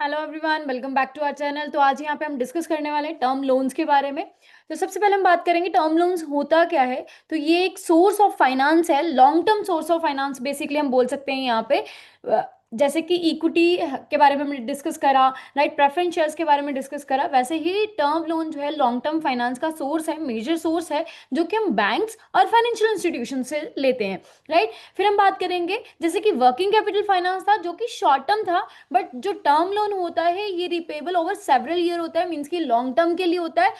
Hello everyone, welcome back to our channel. तो आज यहाँ पे हम डिस्कस करने वाले हैं टर्म लोन्स के बारे में। तो सबसे पहले हम बात करेंगे टर्म लोन्स होता क्या है। तो ये एक सोर्स ऑफ फाइनेंस है, long term source of finance basically हम बोल सकते हैं यहाँ पे। जैसे कि इक्विटी के बारे में हमने डिस्कस करा, राइट, प्रेफरेंस शेयर्स के बारे में डिस्कस करा, वैसे ही टर्म लोन जो है लॉन्ग टर्म फाइनेंस का सोर्स है, मेजर सोर्स है, जो कि हम बैंक्स और फाइनेंशियल इंस्टीट्यूशन से लेते हैं, राइट। फिर हम बात करेंगे जैसे कि वर्किंग कैपिटल फाइनेंस था जो कि शॉर्ट टर्म था, बट जो टर्म लोन होता है ये रिपेबल ओवर सेवरल ईयर होता है, मीन्स कि लॉन्ग टर्म के लिए होता है।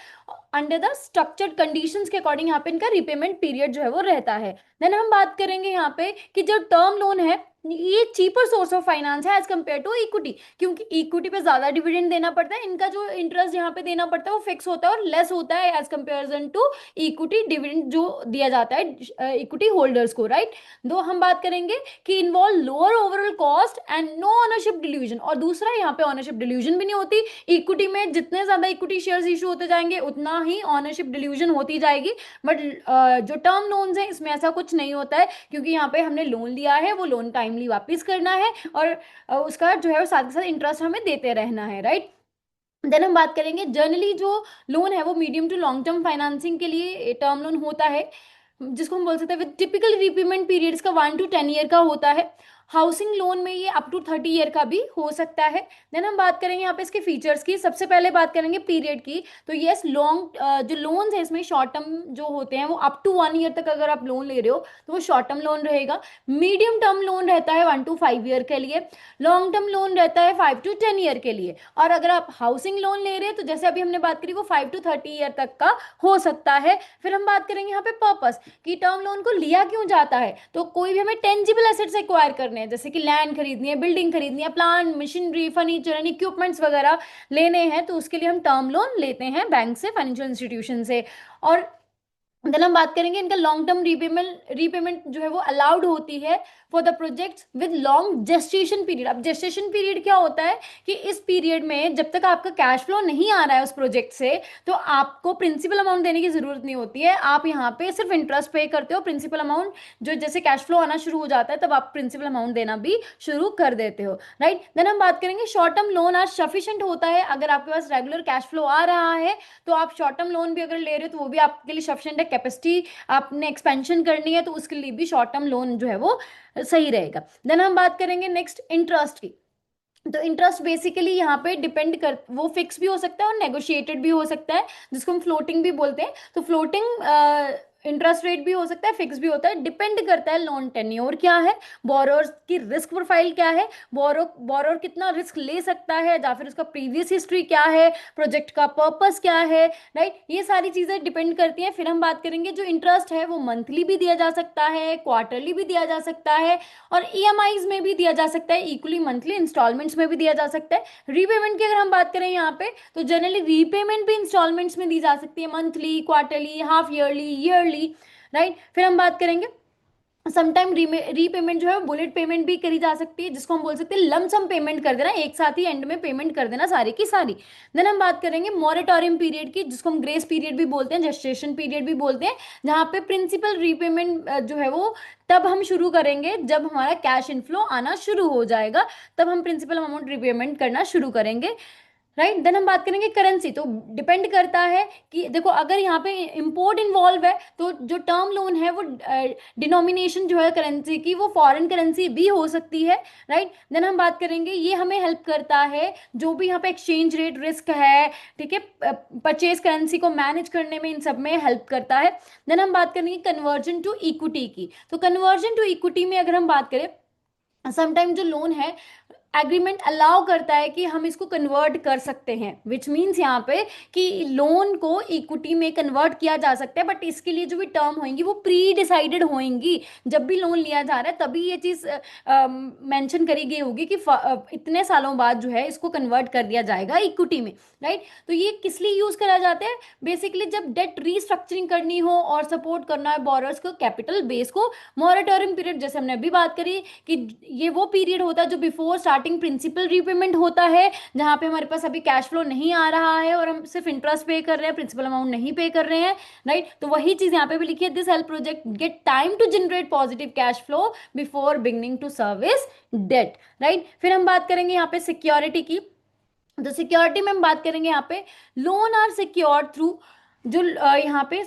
अंडर द स्ट्रक्चर्ड कंडीशंस के अकॉर्डिंग यहाँ पे इनका रिपेमेंट पीरियड जो है वो रहता है। देन हम बात करेंगे यहाँ पे कि जो टर्म लोन है ये चीपर सोर्स ऑफ फाइनेंस है एज कम्पेयर टू इक्विटी, क्योंकि इक्विटी पे ज्यादा डिविडेंड देना पड़ता है, इनका जो इंटरेस्ट यहाँ पे देना पड़ता है वो फिक्स होता है और लेस होता है as comparison to equity dividend जो दिया जाता है इक्विटी होल्डर्स को, राइट। दो हम बात करेंगे कि involve lower overall cost and no ownership dilution, और दूसरा यहाँ पे ओनरशिप डिल्यूजन भी नहीं होती। इक्विटी में जितने ज्यादा इक्विटी शेयर्स इशू होते जाएंगे उतना ही ओनरशिप डिल्यूजन होती जाएगी, बट जो टर्म लोन्स हैं इसमें ऐसा कुछ नहीं होता है, क्योंकि यहाँ पे हमने लोन लिया है वो लोन टाइमली वापस करना है और उसका जो है वो साथ के साथ इंटरेस्ट हमें देते रहना है, राइट। देन हम बात करेंगे जनरली जो लोन है वो medium to long term financing के लिए टर्म लोन होता है, जिसको हम बोल सकते हैं विद टिपिकल रीपेमेंट पीरियड्स का 1 to 10 ईयर का होता है। हाउसिंग लोन में ये अप टू 30 ईयर का भी हो सकता है। देन हम बात करेंगे यहाँ पे इसके फीचर्स की। सबसे पहले बात करेंगे पीरियड की। तो यस, लॉन्ग जो लोन्स है इसमें शॉर्ट टर्म जो होते हैं वो अप टू 1 ईयर तक अगर आप लोन ले रहे हो तो वो शॉर्ट टर्म लोन रहेगा। मीडियम टर्म लोन रहता है 1 to 5 ईयर के लिए। लॉन्ग टर्म लोन रहता है 5 to 10 ईयर के लिए। और अगर आप हाउसिंग लोन ले रहे हैं तो जैसे अभी हमने बात करी वो 5 to 30 ईयर तक का हो सकता है। फिर हम बात करेंगे यहाँ पे पर्पस कि टर्म लोन को लिया क्यों जाता है। तो कोई भी हमें टेंजिबल एसेट्स एक्वायर करने हैं, जैसे कि लैंड खरीदनी है, बिल्डिंग खरीदनी है, plant machinery furniture and equipments वगैरह लेने हैं, तो उसके लिए हम टर्म लोन लेते हैं बैंक से, फाइनेंशियल इंस्टीट्यूशन से। और देन हम बात करेंगे इनका लॉन्ग टर्म रीपेमेंट रीपेमेंट जो है वो अलाउड होती है for the projects with long gestation period. अब जेस्टेशन पीरियड क्या होता है कि इस पीरियड में जब तक आपका कैश फ्लो नहीं आ रहा है उस प्रोजेक्ट से तो आपको प्रिंसिपल अमाउंट देने की जरूरत नहीं होती है, आप यहाँ पे सिर्फ इंटरेस्ट पे करते हो। प्रिंसिपल अमाउंट जो जैसे कैश फ्लो आना शुरू हो जाता है तब आप प्रिंसिपल अमाउंट देना भी शुरू कर देते हो, राइट। देन हम बात करेंगे शॉर्ट टर्म लोन आज सफिशिएंट होता है। अगर आपके पास रेगुलर कैश फ्लो आ रहा है तो आप शॉर्ट टर्म लोन भी अगर ले रहे हो तो वो भी आपके लिए सफिशिएंट है। कैपेसिटी आपने एक्सपेंशन करनी है तो उसके लिए भी शॉर्ट टर्म लोन जो है वो सही रहेगा। देन हम बात करेंगे नेक्स्ट इंटरेस्ट की। तो इंटरेस्ट बेसिकली यहाँ पे डिपेंड कर, वो फिक्स भी हो सकता है और नेगोशिएटेड भी हो सकता है, जिसको हम फ्लोटिंग भी बोलते हैं। तो फ्लोटिंग इंटरेस्ट रेट भी हो सकता है, फिक्स भी होता है, डिपेंड करता है लोन टेन्योर क्या है, बोरोर की रिस्क प्रोफाइल क्या है, बोरोर कितना रिस्क ले सकता है, या फिर उसका प्रीवियस हिस्ट्री क्या है, प्रोजेक्ट का पर्पस क्या है, राइट। ये सारी चीजें डिपेंड करती हैं। फिर हम बात करेंगे जो इंटरेस्ट है वो मंथली भी दिया जा सकता है, क्वार्टरली भी दिया जा सकता है और ईएमआईज में भी दिया जा सकता है, इक्वली मंथली इंस्टॉलमेंट्स में भी दिया जा सकता है। रीपेमेंट की अगर हम बात करें यहाँ पे तो जनरली रीपेमेंट भी इंस्टॉलमेंट्स में दी जा सकती है, monthly, quarterly, half yearly, yearly, right. फिर हम बात करेंगे समटाइम रीपेमेंट जो है बुलेट पेमेंट भी करी जा सकती है, जिसको हम बोल सकते हैं लमसम पेमेंट कर देना, एक साथ ही एंड में पेमेंट कर देना सारी की सारी। देन हम बात करेंगे मॉरेटोरियम पीरियड की, जिसको हम ग्रेस पीरियड भी बोलते हैं, जेस्टेशन पीरियड भी बोलते हैं, जहाँ पे प्रिंसिपल रीपेमेंट जो है वो तब हम शुरू करेंगे जब हमारा कैश इनफ्लो आना शुरू हो जाएगा, तब हम प्रिंसिपल अमाउंट रीपेमेंट करना शुरू करेंगे, राइट। देन हम बात करेंगे करेंसी। तो डिपेंड करता है कि देखो अगर यहाँ पे इंपोर्ट इन्वॉल्व है तो जो टर्म लोन है वो डिनोमिनेशन जो है करेंसी की वो फॉरेन करेंसी भी हो सकती है, राइट। देन हम बात करेंगे ये हमें हेल्प करता है जो भी यहाँ पे एक्सचेंज रेट रिस्क है, ठीक है, परचेज करेंसी को मैनेज करने में इन सब में हेल्प करता है। देन हम बात करेंगे कन्वर्जन टू इक्विटी की। तो कन्वर्जन टू इक्विटी में अगर हम बात करें, समटाइम जो लोन है एग्रीमेंट अलाउ करता है कि हम इसको कन्वर्ट कर सकते हैं, विच मीन्स यहाँ पे कि लोन को इक्विटी में कन्वर्ट किया जा सकता है, बट इसके लिए जो भी टर्म होंगी वो प्री डिसाइडेड होंगी। जब भी लोन लिया जा रहा है तभी ये चीज मेंशन करी गई होगी कि इतने सालों बाद जो है इसको कन्वर्ट कर दिया जाएगा इक्विटी में, राइट। तो ये किस लिए यूज करा जाता है, बेसिकली जब डेट रीस्ट्रक्चरिंग करनी हो और सपोर्ट करना है बोरर्स को, कैपिटल बेस को। मॉरेटोरियम पीरियड जैसे हमने अभी बात करी कि ये वो पीरियड होता है जो बिफोर स्टार्टिंग प्रिंसिपल रीपेमेंट होता है, जहां पे हमारे पास अभी कैश फ्लो नहीं आ रहा है और हम सिर्फ इंटरेस्ट पे कर रहे हैं, प्रिंसिपल अमाउंट नहीं पे कर रहे हैं, राइट। तो वही चीज यहाँ पे भी लिखी है, this help project get time to generate positive cash flow before beginning to service debt, right. फिर हम बात करेंगे यहाँ पे सिक्योरिटी की। तो सिक्योरिटी में हम बात करेंगे यहाँ पे, लोन आर सिक्योर्ड थ्रू, जो यहाँ पे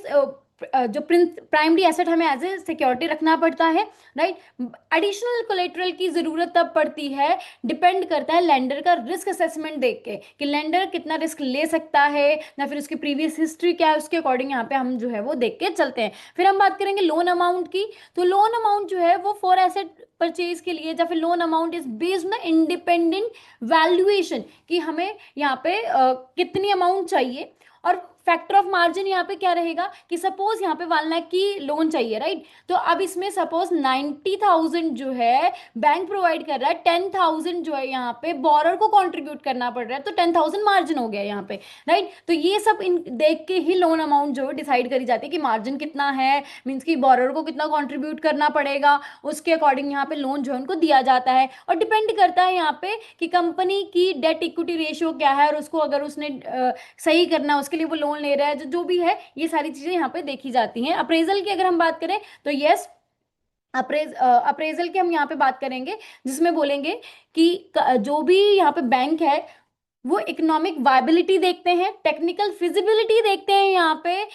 जो प्राइमरी एसेट हमें एज ए सिक्योरिटी रखना पड़ता है, राइट। एडिशनल कोलेटरल की जरूरत तब पड़ती है, डिपेंड करता है लेंडर का रिस्क असेसमेंट देख के कि लेंडर कितना रिस्क ले सकता है, या फिर उसकी प्रीवियस हिस्ट्री क्या है, उसके अकॉर्डिंग यहाँ पे हम जो है वो देख के चलते हैं। फिर हम बात करेंगे लोन अमाउंट की। तो लोन अमाउंट जो है वो फॉर एसेट परचेज के लिए, या फिर loan amount is based on independent valuation, कि हमें यहाँ पे कितनी अमाउंट चाहिए। और फैक्टर ऑफ मार्जिन यहाँ पे क्या रहेगा कि सपोज यहाँ पे 1 लाख की लोन चाहिए, राइट। तो अब इसमें सपोज 90,000 जो है बैंक प्रोवाइड कर रहा है, 10,000 जो है यहाँ पे बोरर को कंट्रीब्यूट करना पड़ रहा है, तो 10,000 मार्जिन हो गया यहाँ पे, राइट। तो ये सब इन देख के ही लोन अमाउंट जो है डिसाइड करी जाती है कि मार्जिन कितना है, मीन्स कि बोरर को कितना कंट्रीब्यूट करना पड़ेगा, उसके अकॉर्डिंग यहाँ पे लोन जो है उनको दिया जाता है। और डिपेंड करता है यहाँ पे कि कंपनी की डेट इक्विटी रेशियो क्या है, और उसको अगर उसने सही करना है उसके लिए वो लोन ले रहा है, जो भी है, ये सारी चीजें यहाँ पे देखी जाती हैं। अप्रेजल की अगर हम बात करें तो यस, अप्रेजल की हम यहाँ पे बात करेंगे, जिसमें बोलेंगे कि जो भी यहाँ पे बैंक है वो इकोनॉमिक वायबिलिटी देखते हैं, टेक्निकल फिजिबिलिटी देखते हैं यहाँ पे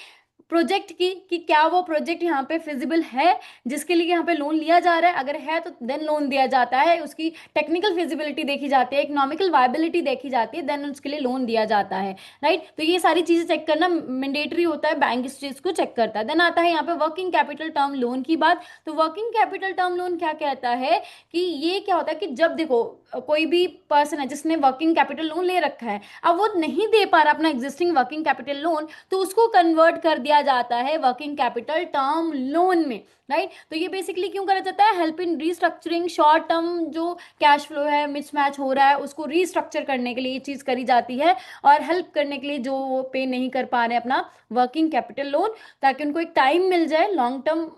प्रोजेक्ट की, कि क्या वो प्रोजेक्ट यहाँ पे फिजिबल है जिसके लिए यहाँ पे लोन लिया जा रहा है, अगर है तो देन लोन दिया जाता है। उसकी टेक्निकल फिजिबिलिटी देखी जाती है, इकोनॉमिकल वायबिलिटी देखी जाती है, देन उसके लिए लोन दिया जाता है, राइट। तो ये सारी चीजें चेक करना मैंडेटरी होता है, बैंक इस चीज को चेक करता है। देन आता है यहाँ पे वर्किंग कैपिटल टर्म लोन की बात। तो वर्किंग कैपिटल टर्म लोन क्या कहता है कि ये क्या होता है कि जब देखो कोई भी पर्सन है जिसने वर्किंग कैपिटल लोन ले रखा है, अब वो नहीं दे पा रहा अपना एग्जिस्टिंग वर्किंग कैपिटल लोन, तो उसको कन्वर्ट कर दिया जाता है वर्किंग कैपिटल टर्म लोन में, राइट। तो ये बेसिकली क्यों करा जाता है, help in restructuring short term जो कैश फ्लो है मिसमैच हो रहा है उसको रीस्ट्रक्चर करने के लिए ये चीज करी जाती है, और हेल्प करने के लिए जो वो पे नहीं कर पा रहे अपना वर्किंग कैपिटल लोन, ताकि उनको एक टाइम मिल जाए, लॉन्ग टर्म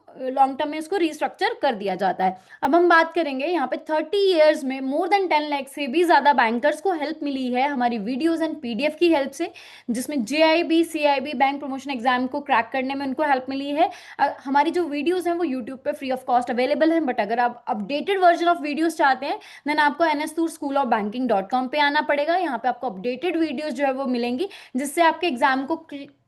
में इसको रिस्ट्रक्चर कर दिया जाता है। अब हम बात करेंगे यहाँ पे 30 ईयर्स में मोर देन 10 लाख से भी ज्यादा बैंकर्स को हेल्प मिली है हमारी वीडियोस एंड पीडीएफ की हेल्प से, जिसमें JIB CIB bank promotion exam को क्रैक करने में उनको हेल्प मिली है। हमारी जो वीडियोस हैं वो यूट्यूब पे फ्री ऑफ कॉस्ट अवेलेबल है, बट अगर आप अपडेटेड वर्जन ऑफ वीडियोस चाहते हैं देन आपको nstoorschoolofbanking.com पे आना पड़ेगा। यहाँ पे आपको अपडेटेड वीडियोस जो है वो मिलेंगी, जिससे आपके एग्जाम को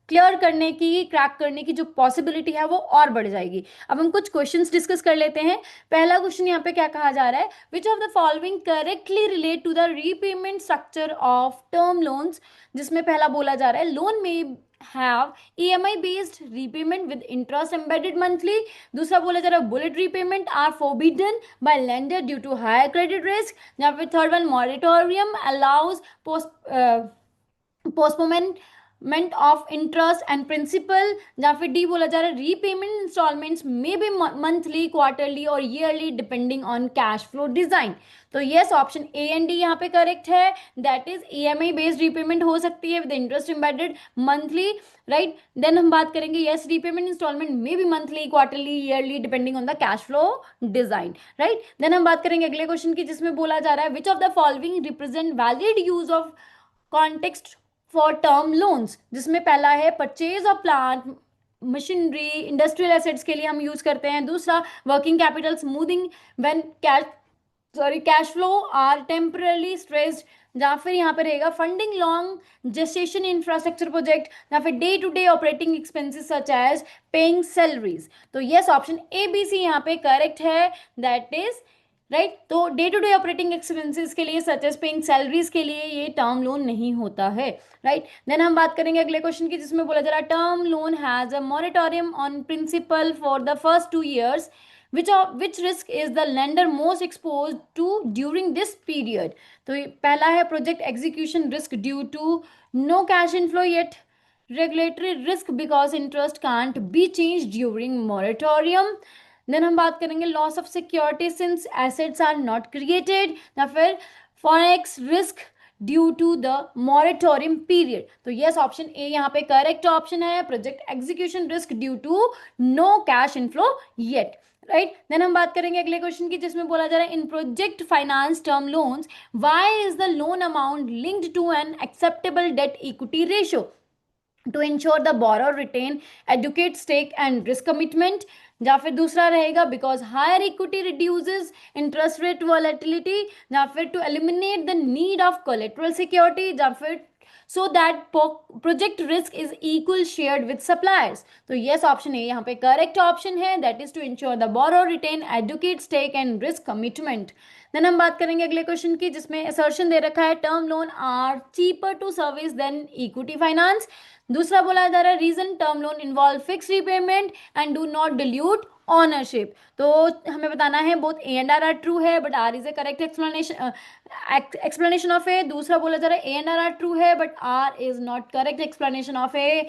क्लियर करने की, क्रैक करने की जो पॉसिबिलिटी है वो और बढ़ जाएगी। अब हम कुछ क्वेश्चंस डिस्कस कर लेते हैं। पहला क्वेश्चन यहाँ पे क्या कहा जा रहा है, which of the following correctly relate to the repayment structure of term loans, जिसमें पहला बोला जा रहा है लोन में have EMI based repayment with interest embedded monthly। दूसरा बोला जा रहा है bullet repayment are forbidden by lender due to higher credit risk। या फिर third one moratorium allows postponement of interest and principal. या फिर डी बोला जा रहा है repayment installments may be monthly quarterly और yearly depending on cash flow design. तो yes, option A and D यहाँ पे करेक्ट है, that is EMI based repayment हो सकती है with interest embedded monthly, right. Then हम बात करेंगे yes, repayment installment may be monthly quarterly yearly depending on the cash flow design, right. Then हम बात करेंगे अगले क्वेश्चन की, जिसमें बोला जा रहा है which of the following represent valid use of context for term loans, जिसमें पहला है purchase of plant machinery industrial assets के लिए हम यूज करते हैं। दूसरा working capital smoothing when cash flow are temporarily stressed. या फिर यहाँ पे रहेगा funding long gestation infrastructure project, या फिर day to day operating expenses such as paying salaries. तो yes, option A B C यहाँ पे करेक्ट है, दैट इज राइट। तो day to day operating expenses के लिए सच एज पेइंग सैलरीज के लिए ये टर्म लोन नहीं होता है, राइट। देन हम बात करेंगे अगले क्वेश्चन की, जिसमें बोला जा रहा है term loan has a moratorium on principal for the first 2 years, which risk is the lender most exposed to during this period। तो पहला है project execution risk due to no cash inflow yet, regulatory risk because interest can't be change during moratorium. Then हम बात करेंगे loss of security since assets are not created, या फिर forex risk due to the moratorium period. तो yes, option A यहाँ पे correct option है, project execution risk due to no cash inflow yet, right. Then हम बात करेंगे अगले क्वेश्चन की, जिसमें बोला जा रहा है in project finance term loans why is the loan amount linked to an acceptable debt equity ratio to ensure the borrower retain adequate stake and risk commitment। या फिर दूसरा रहेगा because higher equity reduces interest rate volatility, या फिर to eliminate the need of collateral security, या फिर so that project risk is equal shared with suppliers. तो yes, option A यहाँ पे करेक्ट ऑप्शन है, that is to ensure the borrower retain adequate stake and risk commitment. Then हम बात करेंगे अगले क्वेश्चन की, जिसमें असर्शन दे रखा है term loan are cheaper to service than equity finance. दूसरा बोला जा रहा है reason term loan involve fix repayment and do not dilute ownership. तो हमें बताना है both A and R true है, but R is a correct explanation of A. दूसरा बोला जा रहा है ए एंड आर ट्रू है, but R is not correct explanation of A.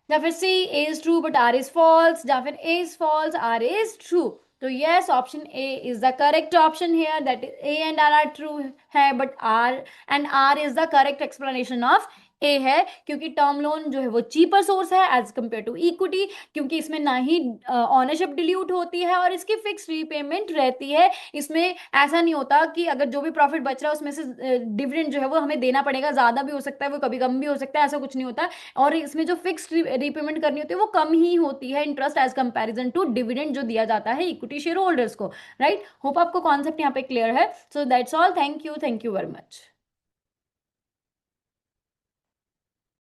या फिर C A is true but R is false, या फिर A is false R is true. तो yes, option A is the correct option here, that is A and R true है, but R is the correct explanation of A है, क्योंकि term loan जो है वो cheaper source है as compare to equity, क्योंकि इसमें ना ही ऑनरशिप डिल्यूट होती है और इसकी फिक्स रीपेमेंट रहती है। इसमें ऐसा नहीं होता कि अगर जो भी प्रॉफिट बच रहा है उसमें से डिविडेंड जो है वो हमें देना पड़ेगा, ज्यादा भी हो सकता है, वो कभी कम भी हो सकता है, ऐसा कुछ नहीं होता। और इसमें जो फिक्स रीपेमेंट करनी होती है वो कम ही होती है interest as comparison to dividend जो दिया जाता है इक्विटी शेयर होल्डर्स को। राइट, होप आपको कॉन्सेप्ट यहाँ पे क्लियर है। So that's all, thank you very much.